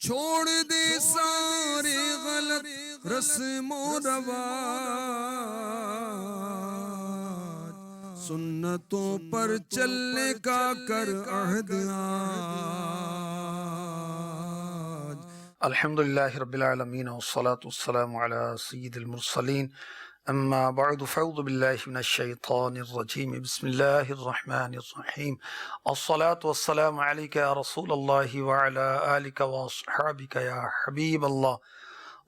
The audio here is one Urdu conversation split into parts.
چھوڑ دے سارے غلط رسم و رواج، سنتوں پر چلنے کا کر عہد آج۔ الحمدللہ رب العالمین والصلاة والسلام علی سید المرسلین، اما بعد فاعوذ باللہ من الشیطان الرجیم، بسم اللہ الرحمن الرحیم، الصلاة والسلام علیک یا رسول اللہ وعلی آلک واصحابک یا حبیب اللہ،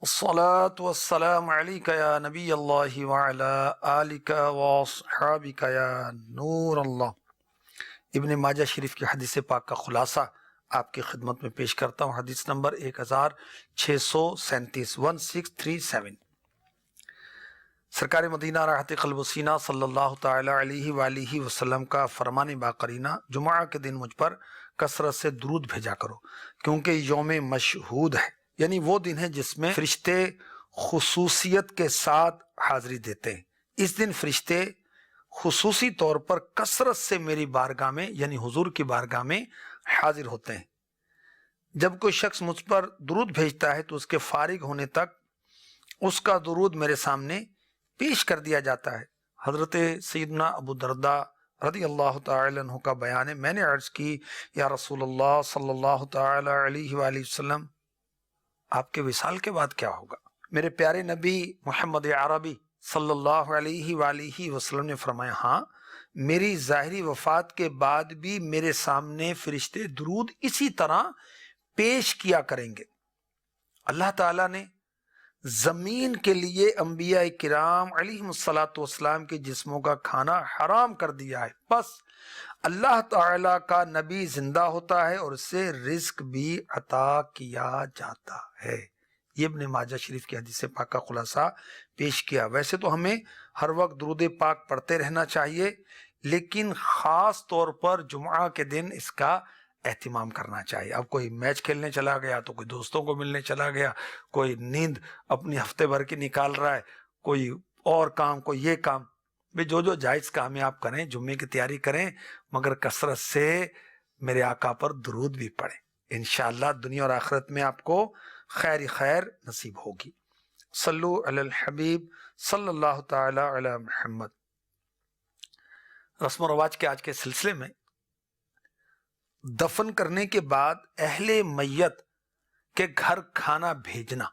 الصلاة والسلام علیک یا نبی اللہ وعلی آلک واصحابک یا نور اللہ۔ ابن ماجہ شریف کی حدیث پاک کا خلاصہ آپ کی خدمت میں پیش کرتا ہوں۔ حدیث نمبر 1637 1637۔ سرکار مدینہ راحت قلب و سینہ صلی اللہ تعالی علیہ وآلہ وسلم کا فرمان باقرینہ، جمعہ کے دن مجھ پر کثرت سے درود بھیجا کرو کیونکہ یوم مشہود ہے، یعنی وہ دن ہے جس میں فرشتے خصوصیت کے ساتھ حاضری دیتے ہیں۔ اس دن فرشتے خصوصی طور پر کثرت سے میری بارگاہ میں یعنی حضور کی بارگاہ میں حاضر ہوتے ہیں۔ جب کوئی شخص مجھ پر درود بھیجتا ہے تو اس کے فارغ ہونے تک اس کا درود میرے سامنے پیش کر دیا جاتا ہے۔ حضرت سیدنا ابو درداء رضی اللہ تعالی عنہ کا بیان ہے، میں نے عرض کی یا رسول اللہ صلی اللہ تعالی علیہ وآلہ وسلم، آپ کے وصال کے بعد کیا ہوگا؟ میرے پیارے نبی محمد عربی صلی اللہ علیہ وآلہ وسلم نے فرمایا، ہاں، میری ظاہری وفات کے بعد بھی میرے سامنے فرشتے درود اسی طرح پیش کیا کریں گے۔ اللہ تعالیٰ نے زمین کے لیے انبیاء کرام علیہم الصلاۃ والسلام کے جسموں کا کھانا حرام کر دیا ہے، بس اللہ تعالیٰ کا نبی زندہ ہوتا ہے اور اسے رزق بھی عطا کیا جاتا ہے۔ یہ ابن ماجہ شریف کی حدیث پاک کا خلاصہ پیش کیا۔ ویسے تو ہمیں ہر وقت درود پاک پڑھتے رہنا چاہیے، لیکن خاص طور پر جمعہ کے دن اس کا اہتمام کرنا چاہیے۔ اب کوئی میچ کھیلنے چلا گیا تو کوئی دوستوں کو ملنے چلا گیا، کوئی نیند اپنی ہفتے بھر کی نکال رہا ہے، کوئی اور کام، کوئی یہ کام، جو جائز کام ہے آپ کریں، جمعے کی تیاری کریں، مگر کثرت سے میرے آقا پر درود بھی پڑھیں۔ انشاءاللہ دنیا اور آخرت میں آپ کو خیر خیر نصیب ہوگی۔ صلو علی الحبیب صلی اللہ تعالی علی محمد۔ رسم و رواج کے آج کے سلسلے میں دفن کرنے کے بعد اہل میت کے گھر کھانا بھیجنا،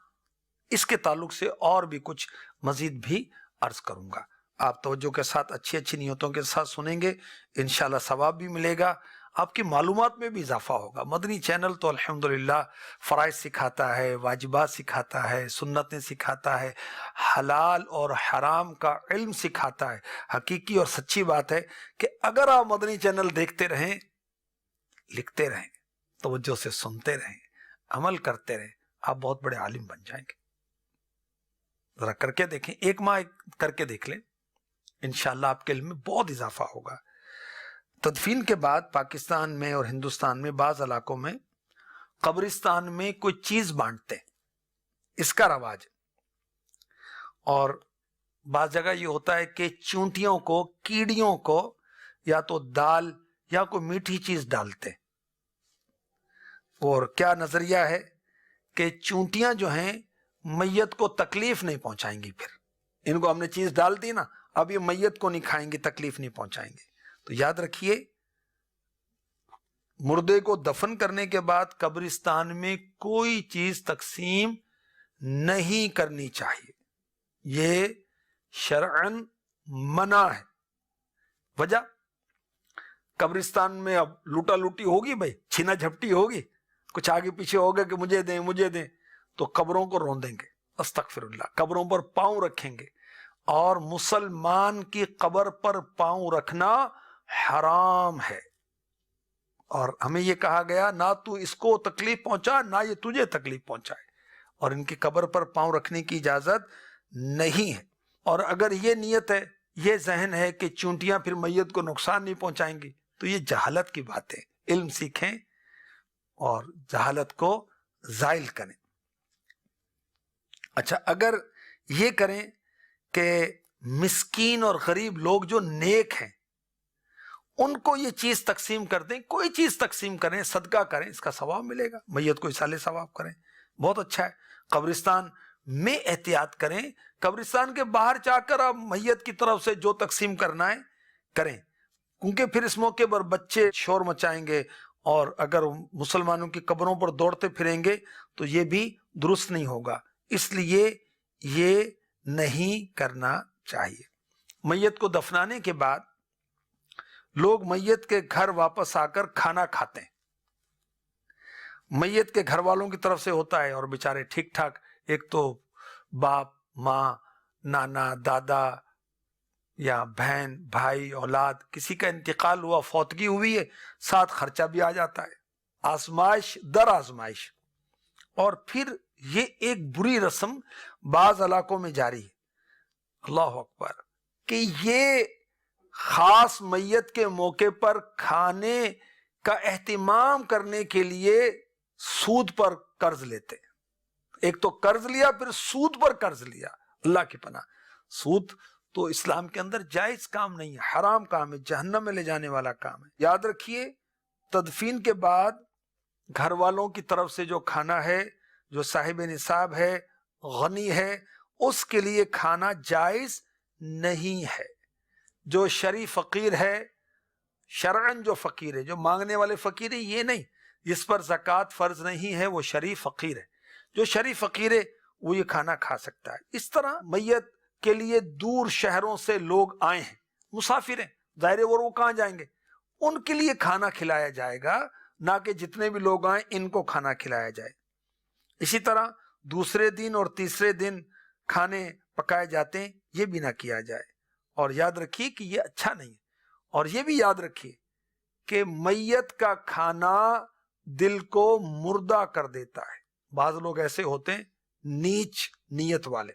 اس کے تعلق سے اور بھی کچھ مزید بھی عرض کروں گا۔ آپ توجہ کے ساتھ اچھی اچھی نیتوں کے ساتھ سنیں گے، انشاءاللہ ثواب بھی ملے گا، آپ کی معلومات میں بھی اضافہ ہوگا۔ مدنی چینل تو الحمدللہ فرائض سکھاتا ہے، واجبات سکھاتا ہے، سنتیں سکھاتا ہے، حلال اور حرام کا علم سکھاتا ہے۔ حقیقی اور سچی بات ہے کہ اگر آپ مدنی چینل دیکھتے رہیں، لکھتے رہیں، توجہ سے سنتے رہیں، عمل کرتے رہیں، آپ بہت بڑے عالم بن جائیں گے۔ ذرا کر کے دیکھیں، ایک ماہ کر کے دیکھ لیں، انشاءاللہ آپ کے علم میں بہت اضافہ ہوگا۔ تدفین کے بعد پاکستان میں اور ہندوستان میں بعض علاقوں میں قبرستان میں کوئی چیز بانٹتے ہیں، اس کا رواج ہے۔ اور بعض جگہ یہ ہوتا ہے کہ چونٹیوں کو، کیڑیوں کو یا تو دال یا کوئی میٹھی چیز ڈالتے ہیں۔ اور کیا نظریہ ہے کہ چونٹیاں جو ہیں میت کو تکلیف نہیں پہنچائیں گی، پھر ان کو ہم نے چیز ڈال دی نا، اب یہ میت کو نہیں کھائیں گے، تکلیف نہیں پہنچائیں گے۔ تو یاد رکھیے، مردے کو دفن کرنے کے بعد قبرستان میں کوئی چیز تقسیم نہیں کرنی چاہیے، یہ شرعاً منع ہے۔ وجہ، قبرستان میں اب لوٹا لوٹی ہوگی، بھائی چھینا جھپٹی ہوگی، کچھ آگے پیچھے ہوگا کہ مجھے دیں مجھے دیں، تو قبروں کو روندیں گے، استغفر اللہ، قبروں پر پاؤں رکھیں گے، اور مسلمان کی قبر پر پاؤں رکھنا حرام ہے۔ اور ہمیں یہ کہا گیا نہ تو اس کو تکلیف پہنچا، نہ یہ تجھے تکلیف پہنچائے، اور ان کی قبر پر پاؤں رکھنے کی اجازت نہیں ہے۔ اور اگر یہ نیت ہے، یہ ذہن ہے کہ چونٹیاں پھر میت کو نقصان نہیں پہنچائیں گی، تو یہ جہالت کی بات ہے۔ علم سیکھیں اور جہالت کو زائل کریں۔ اچھا، اگر یہ کریں کہ مسکین اور غریب لوگ جو نیک ہیں ان کو یہ چیز تقسیم کر دیں، کوئی چیز تقسیم کریں، صدقہ کریں، اس کا ثواب ملے گا، میت کو اصالہ ثواب کریں، بہت اچھا ہے۔ قبرستان میں احتیاط کریں، قبرستان کے باہر جا کر آپ میت کی طرف سے جو تقسیم کرنا ہے کریں، کیونکہ پھر اس موقع پر بچے شور مچائیں گے، اور اگر مسلمانوں کی قبروں پر دوڑتے پھریں گے تو یہ بھی درست نہیں ہوگا، اس لیے یہ نہیں کرنا چاہیے۔ میت کو دفنانے کے بعد لوگ میت کے گھر واپس آ کر کھانا کھاتے ہیں، میت کے گھر والوں کی طرف سے ہوتا ہے، اور بیچارے ٹھیک ٹھاک، ایک تو باپ ماں نانا دادا یا بہن بھائی اولاد کسی کا انتقال ہوا، فوتگی ہوئی ہے، ساتھ خرچہ بھی آ جاتا ہے، آزمائش در آزمائش۔ اور پھر یہ ایک بری رسم بعض علاقوں میں جاری ہے، اللہ اکبر، کہ یہ خاص میت کے موقع پر کھانے کا اہتمام کرنے کے لیے سود پر قرض لیتے، ایک تو قرض لیا پھر سود پر قرض لیا، اللہ کی پناہ۔ سود تو اسلام کے اندر جائز کام نہیں ہے، حرام کام ہے، جہنم میں لے جانے والا کام ہے۔ یاد رکھیے، تدفین کے بعد گھر والوں کی طرف سے جو کھانا ہے، جو صاحب نصاب ہے، غنی ہے، اس کے لیے کھانا جائز نہیں ہے۔ جو شرعی فقیر ہے، شرعن جو فقیر ہے، جو مانگنے والے فقیر ہے، یہ نہیں، جس پر زکوٰۃ فرض نہیں ہے وہ شرعی فقیر ہے، جو شرعی فقیر ہے وہ یہ کھانا کھا سکتا ہے۔ اس طرح میت کے لیے دور شہروں سے لوگ آئے ہیں، مسافر ہیں، ظاہر ہے وہ کہاں جائیں گے، ان کے لیے کھانا کھلایا جائے گا، نہ کہ جتنے بھی لوگ آئیں ان کو کھانا کھلایا جائے۔ اسی طرح دوسرے دن اور تیسرے دن کھانے پکائے جاتے ہیں، یہ بھی نہ کیا جائے۔ اور یاد رکھیے کہ یہ اچھا نہیں ہے، اور یہ بھی یاد رکھیے کہ میت کا کھانا دل کو مردہ کر دیتا ہے۔ بعض لوگ ایسے ہوتے ہیں نیچ نیت والے،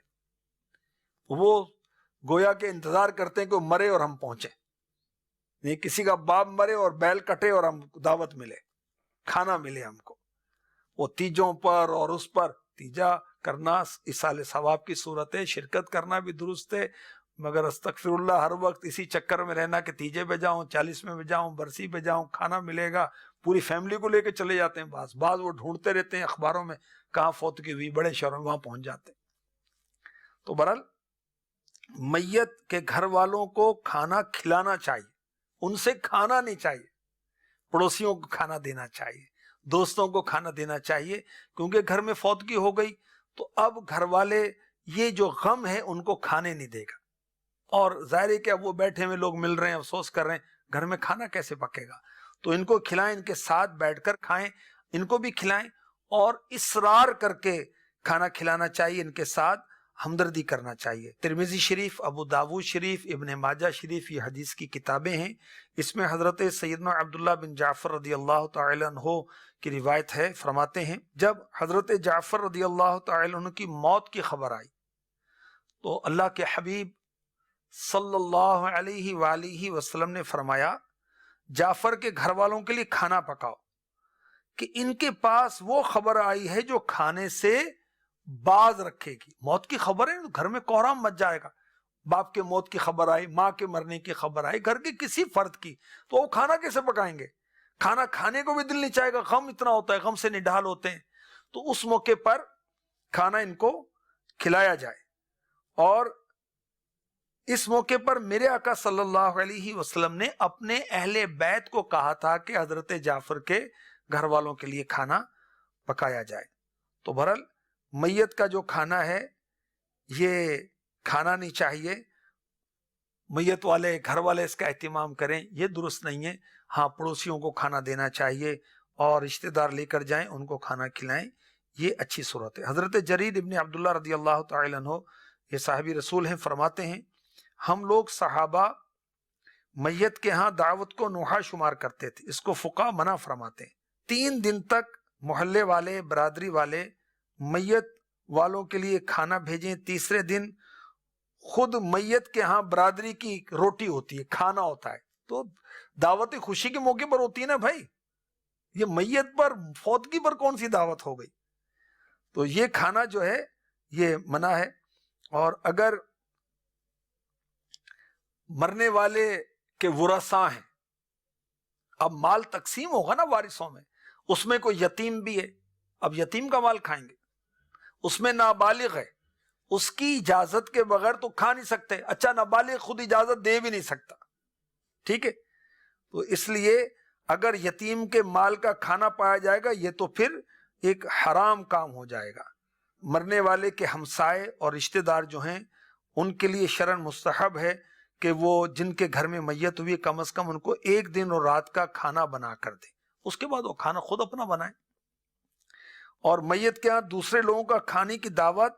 وہ گویا کے انتظار کرتے ہیں کہ وہ مرے اور ہم پہنچیں، نہیں کسی کا باپ مرے اور بیل کٹے اور ہم دعوت ملے، کھانا ملے ہم کو۔ وہ تیجوں پر اور اس پر تیجا کرنا ایصال ثواب کی صورت ہے، شرکت کرنا بھی درست ہے، مگر استغفر اللہ ہر وقت اسی چکر میں رہنا کہ تیجے پہ جاؤں، 40 میں جاؤں، برسی پہ جاؤں، کھانا ملے گا، پوری فیملی کو لے کے چلے جاتے ہیں۔ بعض وہ ڈھونڈتے رہتے ہیں اخباروں میں کہاں فوتگی ہوئی، بڑے شہروں میں وہاں پہنچ جاتے ہیں۔ تو بہرحال میت کے گھر والوں کو کھانا کھلانا چاہیے، ان سے کھانا نہیں چاہیے، پڑوسیوں کو کھانا دینا چاہیے، دوستوں کو کھانا دینا چاہیے، کیونکہ گھر میں فوتگی ہو گئی تو اب گھر والے یہ جو غم ہے ان کو کھانے نہیں دے گا، اور ظاہر ہے کہ اب وہ بیٹھے ہوئے لوگ مل رہے ہیں، افسوس کر رہے ہیں، گھر میں کھانا کیسے پکے گا، تو ان کو کھلائیں، ان کے ساتھ بیٹھ کر کھائیں، ان کو بھی کھلائیں، اور اصرار کر کے کھانا کھلانا چاہیے، ان کے ساتھ ہمدردی کرنا چاہیے۔ ترمذی شریف، ابو داود شریف، ابن ماجہ شریف یہ حدیث کی کتابیں ہیں، اس میں حضرت سیدنا عبداللہ بن جعفر رضی اللہ تعالی عنہ کی روایت ہے، فرماتے ہیں جب حضرت جعفر رضی اللہ تعالی عنہ کی موت کی خبر آئی تو اللہ کے حبیب صلی اللہ علیہ وآلہ وسلم نے فرمایا جعفر کے گھر والوں کے لیے کھانا پکاؤ، کہ ان کے پاس وہ خبر آئی ہے جو کھانے سے باز رکھے گی۔ موت کی خبر ہے، گھر میں کوہرام مچ جائے گا، باپ کے موت کی خبر آئی، ماں کے مرنے کی خبر آئی، گھر کے کسی فرد کی، تو وہ کھانا کیسے پکائیں گے؟ کھانا کھانے کو بھی دل نہیں چاہے گا، غم اتنا ہوتا ہے، غم سے نڈھال ہوتے ہیں، تو اس موقع پر کھانا ان کو کھلایا جائے۔ اور اس موقع پر میرے آقا صلی اللہ علیہ وسلم نے اپنے اہل بیت کو کہا تھا کہ حضرت جعفر کے گھر والوں کے لیے کھانا پکایا جائے۔ تو بہرحال میت کا جو کھانا ہے یہ کھانا نہیں چاہیے، میت والے گھر والے اس کا اہتمام کریں، یہ درست نہیں ہے۔ ہاں پڑوسیوں کو کھانا دینا چاہیے، اور رشتہ دار لے کر جائیں ان کو کھانا کھلائیں، یہ اچھی صورت ہے۔ حضرت جریر ابن عبداللہ رضی اللہ تعالی عنہ یہ صحابی رسول ہیں، فرماتے ہیں ہم لوگ صحابہ میت کے ہاں دعوت کو نوحہ شمار کرتے تھے، اس کو فقہ منع فرماتے ہیں۔ 3 دن تک محلے والے برادری والے میت والوں کے لیے کھانا بھیجیں، تیسرے دن خود میت کے ہاں برادری کی روٹی ہوتی ہے، کھانا ہوتا ہے، تو دعوت خوشی کے موقع پر ہوتی ہے نا بھائی، یہ میت پر فوتگی پر کون سی دعوت ہو گئی؟ تو یہ کھانا جو ہے یہ منع ہے۔ اور اگر مرنے والے کے ورثاء ہیں، اب مال تقسیم ہوگا نا وارثوں میں، اس میں کوئی یتیم بھی ہے، اب یتیم کا مال کھائیں گے، اس میں نابالغ ہے، اس کی اجازت کے بغیر تو کھا نہیں سکتے، اچھا نابالغ خود اجازت دے بھی نہیں سکتا، ٹھیک ہے، تو اس لیے اگر یتیم کے مال کا کھانا پایا جائے گا یہ تو پھر ایک حرام کام ہو جائے گا۔ مرنے والے کے ہمسائے اور رشتہ دار جو ہیں ان کے لیے شرعاً مستحب ہے کہ وہ جن کے گھر میں میت ہوئی کم از کم ان کو 1 دن اور رات کا کھانا بنا کر دیں، اس کے بعد وہ کھانا خود اپنا بنائیں۔ اور میت کے ہاں دوسرے لوگوں کا کھانے کی دعوت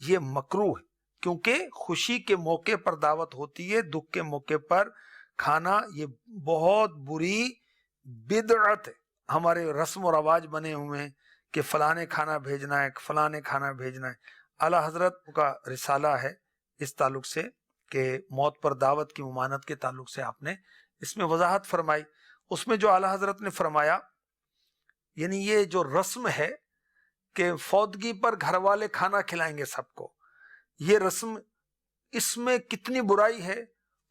یہ مکروہ ہے، کیونکہ خوشی کے موقع پر دعوت ہوتی ہے، دکھ کے موقع پر کھانا یہ بہت بری بدعت ہے۔ ہمارے رسم و رواج بنے ہوئے ہیں کہ فلاں نے کھانا بھیجنا ہے، فلاں نے کھانا بھیجنا ہے۔ اعلیٰ حضرت کا رسالہ ہے اس تعلق سے کہ موت پر دعوت کی ممانعت کے تعلق سے آپ نے اس میں وضاحت فرمائی۔ اس میں جو اعلیٰ حضرت نے فرمایا یعنی یہ جو رسم ہے کہ فوتگی پر گھر والے کھانا کھلائیں گے سب کو، یہ رسم اس میں کتنی برائی ہے،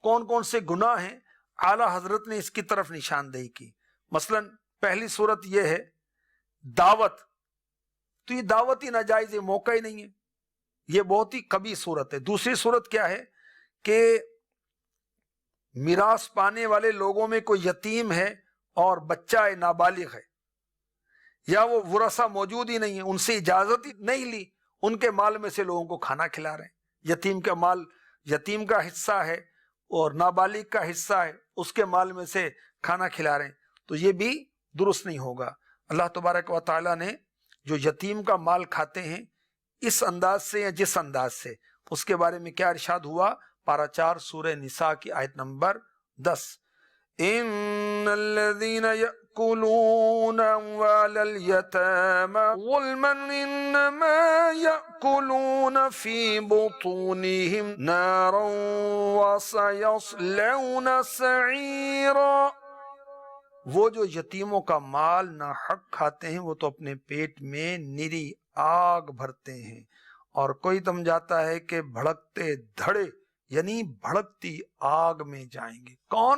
کون کون سے گناہ ہیں، اعلیٰ حضرت نے اس کی طرف نشاندہی کی۔ مثلا پہلی صورت یہ ہے دعوت، تو یہ دعوت ہی ناجائز ہے، موقع ہی نہیں ہے، یہ بہت ہی قبیح صورت ہے۔ دوسری صورت کیا ہے کہ میراث پانے والے لوگوں میں کوئی یتیم ہے اور بچہ نابالغ ہے، یا وہ ورثہ موجود ہی نہیں ہے، ان سے اجازت ہی نہیں لی، ان کے مال میں سے لوگوں کو کھانا کھلا رہے ہیں، یتیم کا مال یتیم کا حصہ ہے اور نابالغ کا حصہ ہے، اس کے مال میں سے کھانا کھلا رہے ہیں، تو یہ بھی درست نہیں ہوگا۔ اللہ تبارک و تعالیٰ نے جو یتیم کا مال کھاتے ہیں اس انداز سے یا جس انداز سے، اس کے بارے میں کیا ارشاد ہوا؟ پارہ 4 سورہ نساء کی آیت نمبر 10، ان الذين يأكلون اموال اليتامى ظلما انما يأكلون في بطونهم نارا وسيصلون سعيرا۔ وہ جو یتیموں کا مال ناحق کھاتے ہیں وہ تو اپنے پیٹ میں نری آگ بھرتے ہیں، اور کوئی تم جاتا ہے کہ بھڑکتے دھڑے یعنی بھڑکتی آگ میں جائیں گے۔ کون؟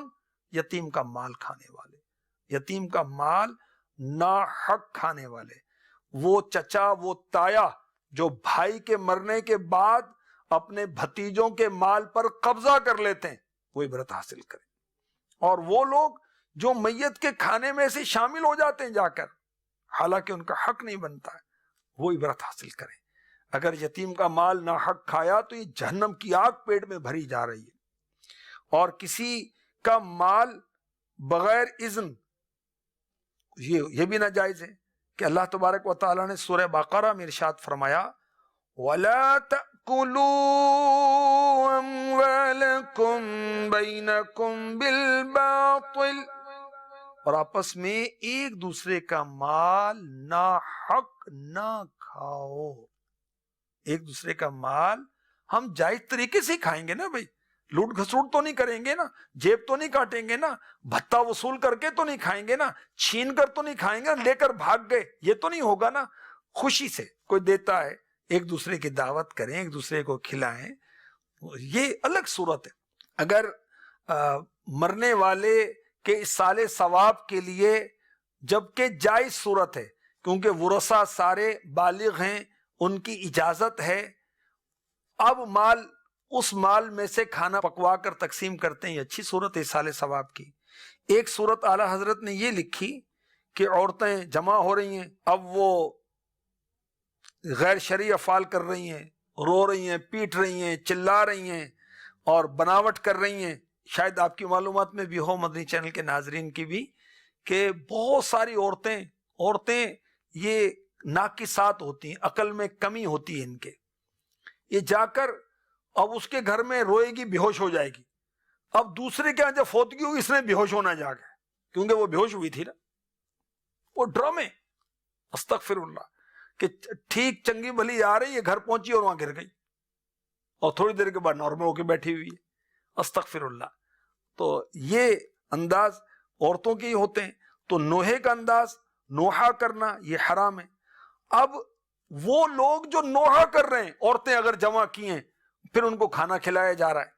یتیم کا مال کھانے والے، یتیم کا مال ناحق کھانے والے، وہ چچا وہ تایا جو بھائی کے مرنے کے بعد اپنے بھتیجوں کے مال پر قبضہ کر لیتے ہیں، وہ عبرت حاصل کریں۔ اور وہ لوگ جو میت کے کھانے میں سے شامل ہو جاتے ہیں جا کر، حالانکہ ان کا حق نہیں بنتا ہے، وہ عبرت حاصل کریں۔ اگر یتیم کا مال ناحق کھایا تو یہ جہنم کی آگ پیٹ میں بھری جا رہی ہے۔ اور کسی کا مال بغیر اذن یہ بھی ناجائز ہے کہ اللہ تبارک و تعالیٰ نے سورہ بقرہ میں ارشاد فرمایا وَلَا تَأْكُلُوا أَمْوَالَكُمْ بَيْنَكُمْ بِالْبَاطِلِ، اور آپس میں ایک دوسرے کا مال ناحق نہ کھاؤ۔ ایک دوسرے کا مال ہم جائز طریقے سے کھائیں گے نا بھائی، لوٹ گھسوٹ تو نہیں کریں گے نا، جیب تو نہیں کاٹیں گے نا، بھتہ وصول کر کے تو نہیں کھائیں گے نا، چھین کر تو نہیں کھائیں گے، لے کر بھاگ گئے، یہ تو نہیں ہوگا نا۔ خوشی سے کوئی دیتا ہے، ایک دوسرے کی دعوت کریں، ایک دوسرے کو کھلائیں، یہ الگ صورت ہے۔ اگر مرنے والے کے اصالِ ثواب کے لیے جبکہ جائز صورت ہے، کیونکہ ورثہ سارے بالغ ہیں، ان کی اجازت ہے، اب مال اس مال میں سے کھانا پکوا کر تقسیم کرتے ہیں، یہ اچھی صورت ہے اصالِ ثواب کی۔ ایک صورت اعلیٰ حضرت نے یہ لکھی کہ عورتیں جمع ہو رہی ہیں، اب وہ غیر شرعی افعال کر رہی ہیں، رو رہی ہیں، پیٹ رہی ہیں، چلا رہی ہیں اور بناوٹ کر رہی ہیں۔ شاید آپ کی معلومات میں بھی ہو، مدنی چینل کے ناظرین کی بھی، کہ بہت ساری عورتیں یہ ناقصات ہوتی ہیں، عقل میں کمی ہوتی ہے ان کے، یہ جا کر اب اس کے گھر میں روئے گی، بے ہوش ہو جائے گی، اب دوسرے کے یہاں جب فوتگی ہوئی اس نے بے ہوش ہونا جا گیا، کیونکہ وہ بے ہوش ہوئی تھی نا، وہ ڈرامے، استغفر اللہ، کہ ٹھیک چنگی بھلی آ رہی ہے، گھر پہنچی اور وہاں گر گئی، اور تھوڑی دیر کے بعد نارمل ہو کے بیٹھی ہوئی ہے، استغفر اللہ۔ تو یہ انداز عورتوں کے ہی ہوتے ہیں، تو نوحے کا انداز، نوحہ کرنا یہ حرام ہے۔ اب وہ لوگ جو نوحہ کر رہے ہیں، عورتیں اگر جمع کی ہیں پھر ان کو کھانا کھلایا جا رہا ہے،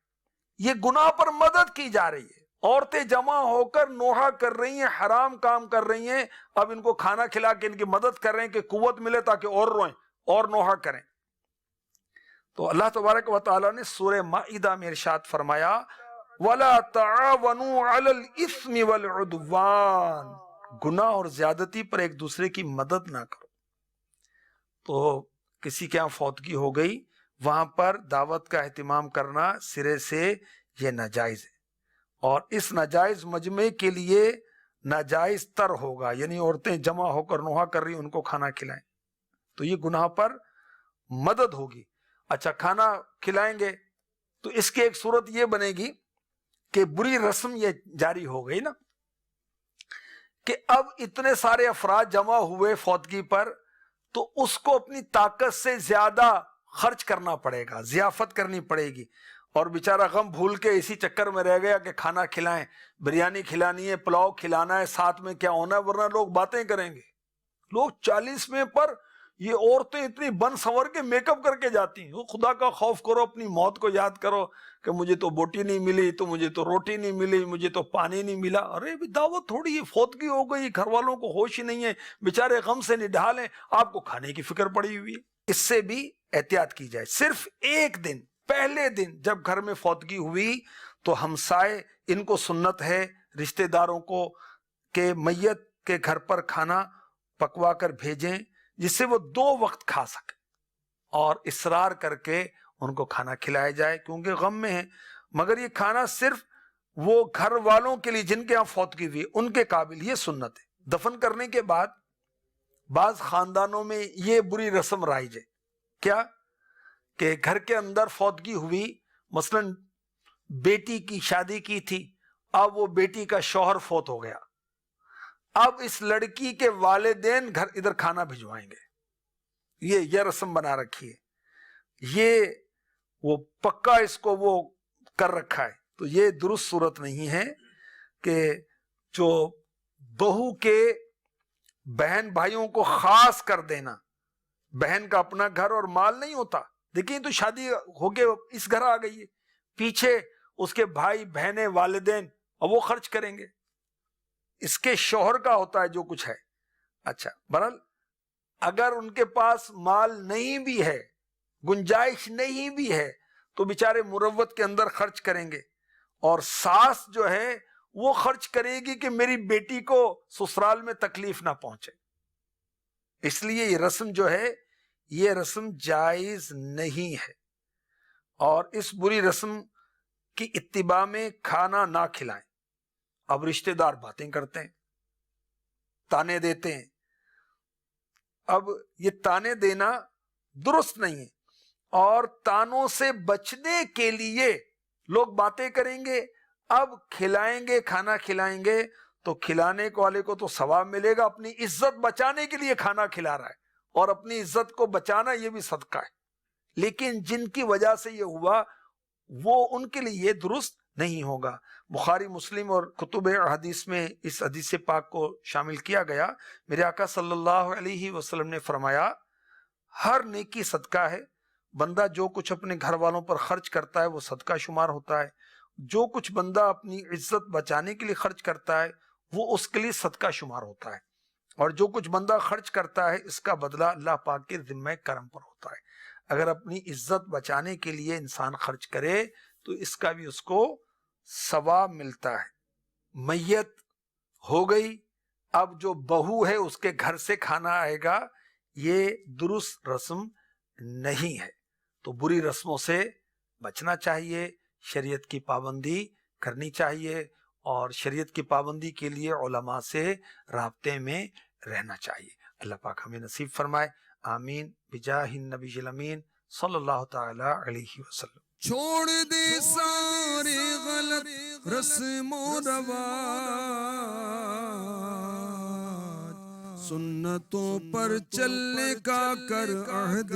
یہ گناہ پر مدد کی جا رہی ہے، عورتیں جمع ہو کر نوحہ کر رہی ہیں، حرام کام کر رہی ہیں، اب ان کو کھانا کھلا کے ان کی مدد کر رہے ہیں کہ قوت ملے تاکہ اور روئیں اور نوحہ کریں. تو اللہ تبارک و تعالیٰ نے سورہ مائدہ میں ارشاد فرمایا وَلَا تَعَاوَنُوا عَلَى الْإِثْمِ وَالْعُدْوَانِ، گناہ اور زیادتی پر ایک دوسرے کی مدد نہ کرو. تو کسی کے ہاں فوتگی ہو گئی، وہاں پر دعوت کا اہتمام کرنا سرے سے یہ ناجائز ہے، اور اس ناجائز مجمع کے لیے ناجائز تر ہوگا، یعنی عورتیں جمع ہو کر نوحہ کر رہی ان کو کھانا کھلائیں تو یہ گناہ پر مدد ہوگی. اچھا کھانا کھلائیں گے تو اس کی ایک صورت یہ بنے گی کہ بری رسم یہ جاری ہو گئی نا کہ اب اتنے سارے افراد جمع ہوئے فوتگی پر تو اس کو اپنی طاقت سے زیادہ خرچ کرنا پڑے گا، ضیافت کرنی پڑے گی، اور بیچارہ غم بھول کے اسی چکر میں رہ گیا کہ کھانا کھلائیں، بریانی کھلانی ہے، پلاؤ کھلانا ہے، ساتھ میں کیا ہونا ہے، ورنہ لوگ باتیں کریں گے. لوگ 40ویں پر یہ عورتیں اتنی بن سنور کے میک اپ کر کے جاتی ہیں. خدا کا خوف کرو، اپنی موت کو یاد کرو کہ مجھے تو بوٹی نہیں ملی، تو مجھے تو روٹی نہیں ملی، مجھے تو پانی نہیں ملا. ارے دعوت تھوڑی ہے، فوتگی ہو گئی، گھر والوں کو ہوش ہی نہیں ہے، بیچارے غم سے نڈھال ہیں، آپ کو کھانے کی فکر پڑی ہوئی ہے. اس سے بھی احتیاط کی جائے. صرف ایک دن، پہلے دن جب گھر میں فوتگی ہوئی تو ہمسائے، ان کو سنت ہے رشتہ داروں کو کہ میت کے گھر پر کھانا پکوا کر بھیجیں جس سے وہ 2 وقت کھا سکے، اور اصرار کر کے ان کو کھانا کھلایا جائے کیونکہ غم میں ہیں. مگر یہ کھانا صرف وہ گھر والوں کے لیے جن کے ہاں فوتگی ہوئی ان کے قابل یہ سنت ہے. دفن کرنے کے بعد بعض خاندانوں میں یہ بری رسم رائج ہے، کیا کہ گھر کے اندر فوتگی ہوئی، مثلا بیٹی کی شادی کی تھی، اب وہ بیٹی کا شوہر فوت ہو گیا، اب اس لڑکی کے والدین گھر ادھر کھانا بھجوائیں گے. یہ رسم بنا رکھی ہے، یہ وہ پکا اس کو وہ کر رکھا ہے. تو یہ درست صورت نہیں ہے کہ جو بہو کے بہن بھائیوں کو خاص کر دینا. بہن کا اپنا گھر اور مال نہیں ہوتا. دیکھیں تو شادی ہو کے اس گھر آ گئی ہے، پیچھے اس کے بھائی بہنیں والدین، اور وہ خرچ کریں گے. اس کے شوہر کا ہوتا ہے جو کچھ ہے. اچھا بہرحال اگر ان کے پاس مال نہیں بھی ہے، گنجائش نہیں بھی ہے، تو بیچارے مروت کے اندر خرچ کریں گے، اور ساس جو ہے وہ خرچ کرے گی کہ میری بیٹی کو سسرال میں تکلیف نہ پہنچے. اس لیے یہ رسم جو ہے یہ رسم جائز نہیں ہے، اور اس بری رسم کی اتباع میں کھانا نہ کھلائیں. اب رشتہ دار باتیں کرتے ہیں، تانے دیتے ہیں. اب یہ تانے دینا درست نہیں ہے، اور تانوں سے بچنے کے لیے لوگ باتیں کریں گے. اب کھلائیں گے، کھانا کھلائیں گے تو کھلانے والے کو تو ثواب ملے گا، اپنی عزت بچانے کے لیے کھانا کھلا رہا ہے، اور اپنی عزت کو بچانا یہ بھی صدقہ ہے. لیکن جن کی وجہ سے یہ ہوا وہ ان کے لیے یہ درست نہیں ہوگا. بخاری مسلم اور کتب حدیث میں اس حدیث پاک کو شامل کیا گیا. میرے آقا صلی اللہ علیہ وسلم نے فرمایا ہر نیکی صدقہ ہے. بندہ جو کچھ اپنے گھر والوں پر خرچ کرتا ہے وہ صدقہ شمار ہوتا ہے. جو کچھ بندہ اپنی عزت بچانے کے لیے خرچ کرتا ہے وہ اس کے لیے صدقہ شمار ہوتا ہے. اور جو کچھ بندہ خرچ کرتا ہے اس کا بدلہ اللہ پاک کے ذمہ کرم پر ہوتا ہے. اگر اپنی عزت بچانے کے لیے انسان خرچ کرے تو اس کا بھی اس کو ثواب ملتا ہے. میت ہو گئی، اب جو بہو ہے اس کے گھر سے کھانا آئے گا، یہ درست رسم نہیں ہے. تو بری رسموں سے بچنا چاہیے، شریعت کی پابندی کرنی چاہیے، اور شریعت کی پابندی کے لیے علماء سے رابطے میں رہنا چاہیے. اللہ پاک ہمیں نصیب فرمائے. آمین بجاہ النبی الامین صلی اللہ تعالی علیہ وسلم. چھوڑ دے سارے غلط رسم و رواج، سنتوں پر چلنے کا کر عہد.